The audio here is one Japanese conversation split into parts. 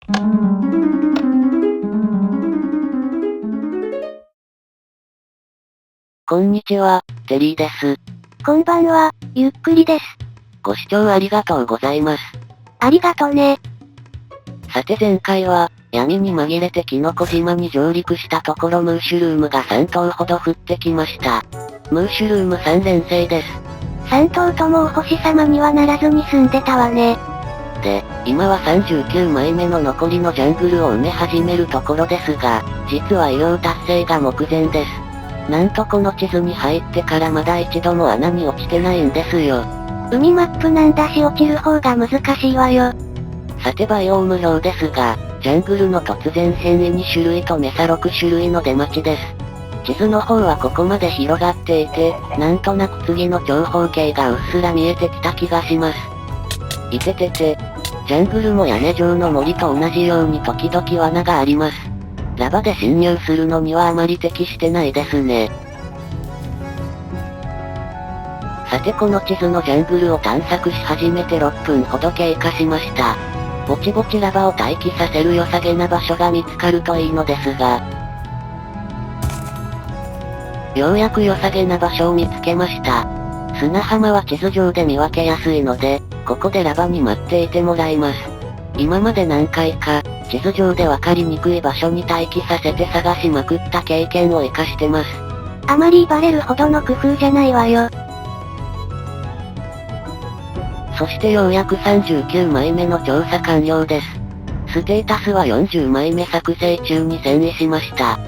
こんにちは、テリーです。こんばんは、ゆっくりです。ご視聴ありがとうございます。ありがとね。さて前回は、闇に紛れてキノコ島に上陸したところムーシュルームが3頭ほど降ってきました。ムーシュルーム3連星です。3頭ともお星様にはならずに住んでたわね。で、今は39枚目の残りのジャングルを埋め始めるところですが、実は偉業達成が目前です。なんとこの地図に入ってからまだ一度も穴に落ちてないんですよ。海マップなんだし落ちる方が難しいわよ。さてバイオーム表ですが、ジャングルの突然変異2種類とメサ6種類の出待ちです。地図の方はここまで広がっていて、なんとなく次の長方形がうっすら見えてきた気がします。いててて、ジャングルも屋根状の森と同じように時々罠があります。ラバで侵入するのにはあまり適してないですね。さてこの地図のジャングルを探索し始めて6分ほど経過しました。ぼちぼちラバを待機させる良さげな場所が見つかるといいのですが。ようやく良さげな場所を見つけました。砂浜は地図上で見分けやすいので、ここでラバに待っていてもらいます。今まで何回か、地図上で分かりにくい場所に待機させて探しまくった経験を活かしてます。あまりバレるほどの工夫じゃないわよ。そしてようやく39枚目の調査完了です。ステータスは40枚目作成中に遷移しました。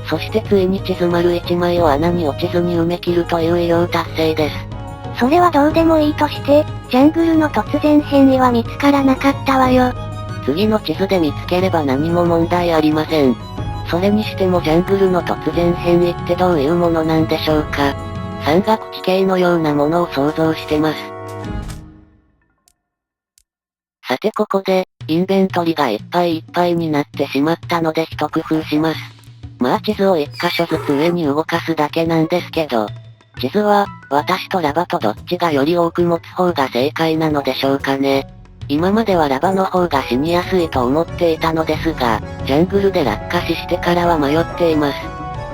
そしてついに地図丸1枚を穴に落ちずに埋め切るという偉業達成です。それはどうでもいいとして、ジャングルの突然変異は見つからなかったわよ。次の地図で見つければ何も問題ありません。それにしてもジャングルの突然変異ってどういうものなんでしょうか。山岳地形のようなものを想像してます。さてここで、インベントリがいっぱいいっぱいになってしまったので一工夫します。まあ地図を1箇所ずつ上に動かすだけなんですけど、地図は、私とラバとどっちがより多く持つ方が正解なのでしょうかね。今まではラバの方が死にやすいと思っていたのですが、ジャングルで落下死してからは迷っています。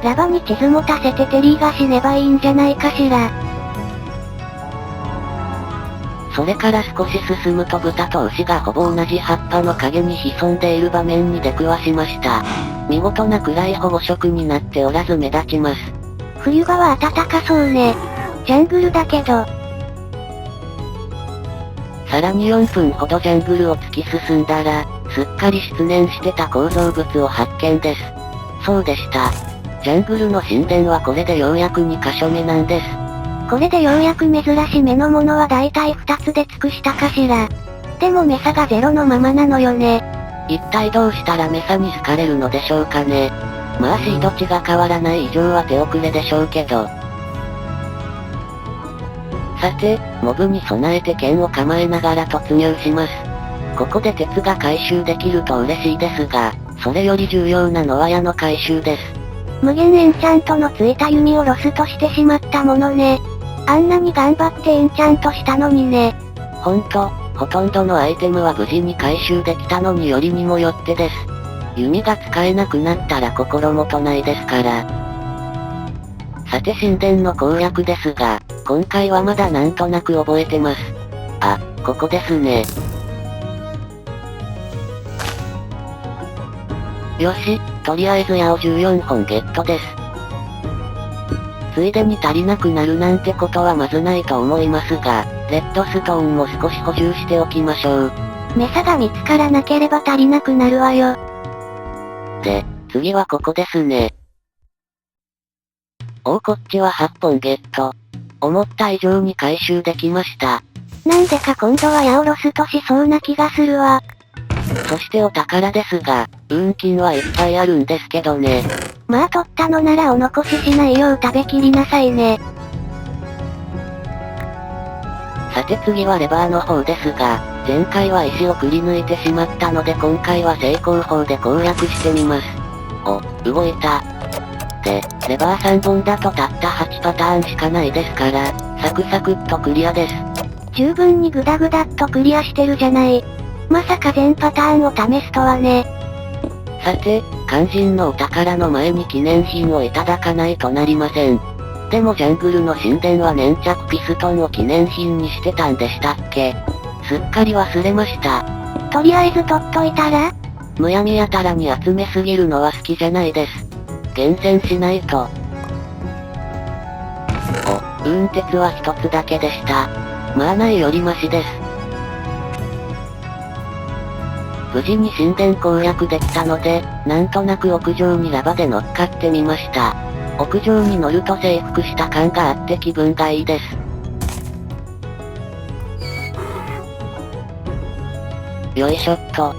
ラバに地図持たせてテリーが死ねばいいんじゃないかしら。それから少し進むと豚と牛がほぼ同じ葉っぱの陰に潜んでいる場面に出くわしました。見事な暗い保護色になっておらず目立ちます。冬場は暖かそうね。ジャングルだけど。さらに4分ほどジャングルを突き進んだら、すっかり失念してた構造物を発見です。そうでした。ジャングルの神殿はこれでようやく2箇所目なんです。これでようやく珍しめのものはだいたい2つで尽くしたかしら。でもメサがゼロのままなのよね。一体どうしたらメサに好かれるのでしょうかね。まあシード値が変わらない以上は手遅れでしょうけど。さて、モブに備えて剣を構えながら突入します。ここで鉄が回収できると嬉しいですが、それより重要なのは矢の回収です。無限エンチャントのついた弓をロストしてしまったものね。あんなに頑張ってエンチャントしたのにね。ほとんどのアイテムは無事に回収できたのによりにもよってです。弓が使えなくなったら心もとないですから。さて神殿の攻略ですが、今回はまだなんとなく覚えてます。あ、ここですね。よし、とりあえず矢を14本ゲットです。ついでに足りなくなるなんてことはまずないと思いますが、レッドストーンも少し補充しておきましょう。メサが見つからなければ足りなくなるわよ。で、次はここですね。こっちは8本ゲット。思った以上に回収できました。なんでか今度は矢をロストしそうな気がするわ。そしてお宝ですが、運金はいっぱいあるんですけどね。まあ取ったのならお残ししないよう食べきりなさいね。さて次はレバーの方ですが、前回は石をくり抜いてしまったので今回は成功法で攻略してみます。動いた。で、レバー3本だとたった8パターンしかないですから、サクサクっとクリアです。十分にグダグダっとクリアしてるじゃない。まさか全パターンを試すとはね。さて、肝心のお宝の前に記念品をいただかないとなりません。でもジャングルの神殿は粘着ピストンを記念品にしてたんでしたっけ？すっかり忘れました。とりあえず取っといたら？むやみやたらに集めすぎるのは好きじゃないです。厳選しないと。鉄は一つだけでした。まあないよりマシです。無事に神殿攻略できたので、なんとなく屋上にラバで乗っかってみました。屋上に乗ると征服した感があって気分がいいです。よいしょっと。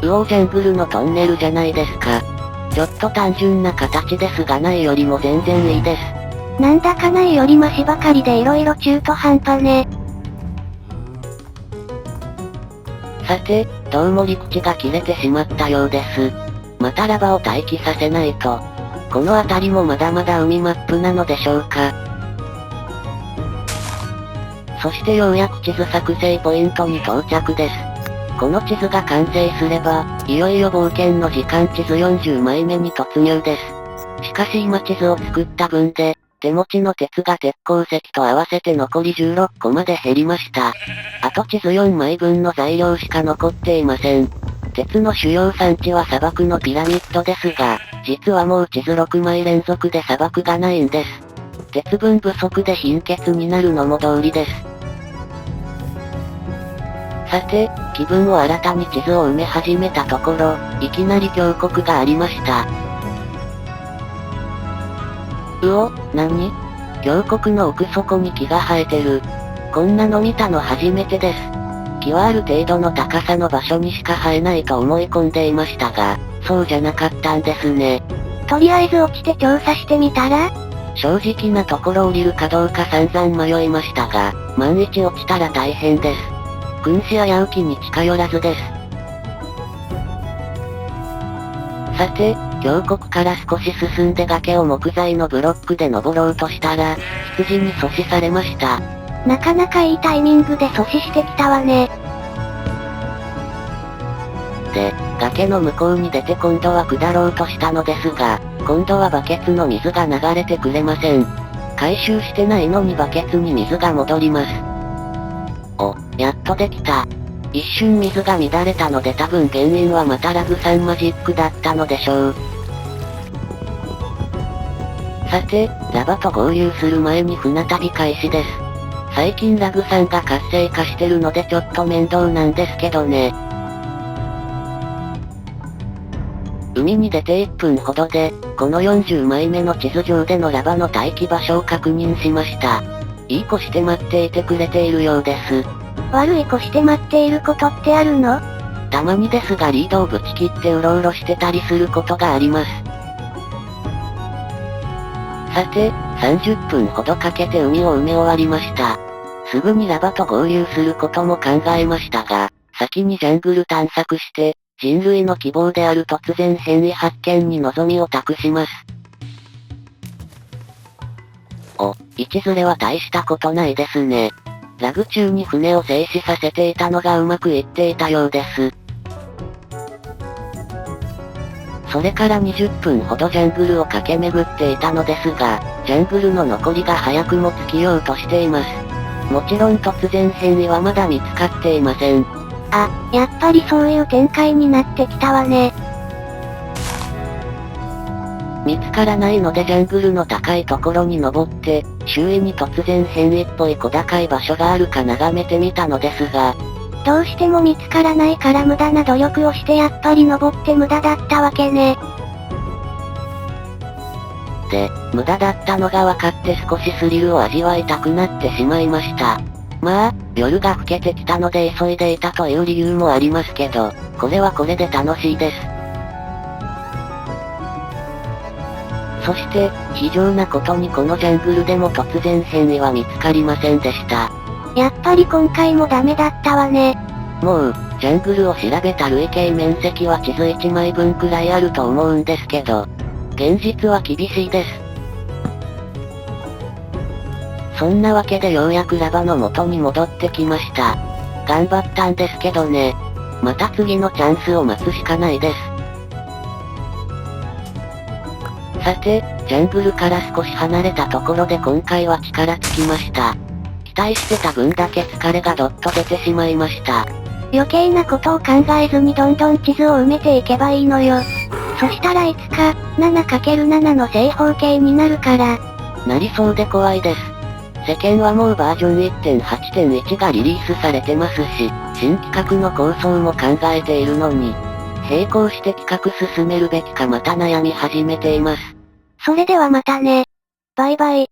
ジャングルのトンネルじゃないですか。ちょっと単純な形ですがないよりも全然いいです。なんだかないよりマシばかりで色々中途半端ね。さて、どうも陸地が切れてしまったようです。またラバを待機させないと。この辺りもまだまだ海マップなのでしょうか。そしてようやく地図作成ポイントに到着です。この地図が完成すれば、いよいよ冒険の時間地図40枚目に突入です。しかし今地図を作った分で、手持ちの鉄が鉄鉱石と合わせて残り16個まで減りました。あと地図4枚分の材料しか残っていません。鉄の主要産地は砂漠のピラミッドですが、実はもう地図6枚連続で砂漠がないんです。鉄分不足で貧血になるのも道理です。さて、気分を新たに地図を埋め始めたところ、いきなり峡谷がありました。何？峡谷の奥底に木が生えてる。こんなの見たの初めてです。木はある程度の高さの場所にしか生えないと思い込んでいましたが、そうじゃなかったんですね。とりあえず落ちて調査してみたら？正直なところ降りるかどうか散々迷いましたが、万一落ちたら大変です。君子危うきに近寄らずです。さて、峡谷から少し進んで崖を木材のブロックで登ろうとしたら、羊に阻止されました。なかなかいいタイミングで阻止してきたわね。で、崖の向こうに出て今度は下ろうとしたのですが、今度はバケツの水が流れてくれません。回収してないのにバケツに水が戻ります。やっとできた。一瞬水が乱れたので多分原因はまたラグさんマジックだったのでしょう。さて、ラバと合流する前に船旅開始です。最近ラグさんが活性化してるのでちょっと面倒なんですけどね。海に出て1分ほどで、この40枚目の地図上でのラバの待機場所を確認しました。いい子して待っていてくれているようです。悪い子して待っていることってあるの？たまにですがリードをぶち切ってうろうろしてたりすることがあります。さて、30分ほどかけて海を埋め終わりました。すぐにラバと合流することも考えましたが、先にジャングル探索して、人類の希望である突然変異発見に望みを託します。位置ずれは大したことないですね。ラグ中に船を静止させていたのがうまくいっていたようです。それから20分ほどジャングルを駆け巡っていたのですが、ジャングルの残りが早くも尽きようとしています。もちろん突然変異はまだ見つかっていません。やっぱりそういう展開になってきたわね。見つからないのでジャングルの高いところに登って、周囲に突然変異っぽい小高い場所があるか眺めてみたのですが、どうしても見つからないから無駄な努力をしてやっぱり登って無駄だったわけね。で、無駄だったのが分かって少しスリルを味わいたくなってしまいました。まあ、夜が更けてきたので急いでいたという理由もありますけど、これはこれで楽しいです。そして、非常なことにこのジャングルでも突然変異は見つかりませんでした。やっぱり今回もダメだったわね。もう、ジャングルを調べた累計面積は地図1枚分くらいあると思うんですけど、現実は厳しいです。そんなわけでようやくラバの元に戻ってきました。頑張ったんですけどね。また次のチャンスを待つしかないです。さて、ジャングルから少し離れたところで今回は力尽きました。期待してた分だけ疲れがどっと出てしまいました。余計なことを考えずにどんどん地図を埋めていけばいいのよ。そしたらいつか、7×7 の正方形になるから。なりそうで怖いです。世間はもうバージョン 1.8.1 がリリースされてますし、新企画の構想も考えているのに、並行して企画進めるべきかまた悩み始めています。それではまたね。バイバイ。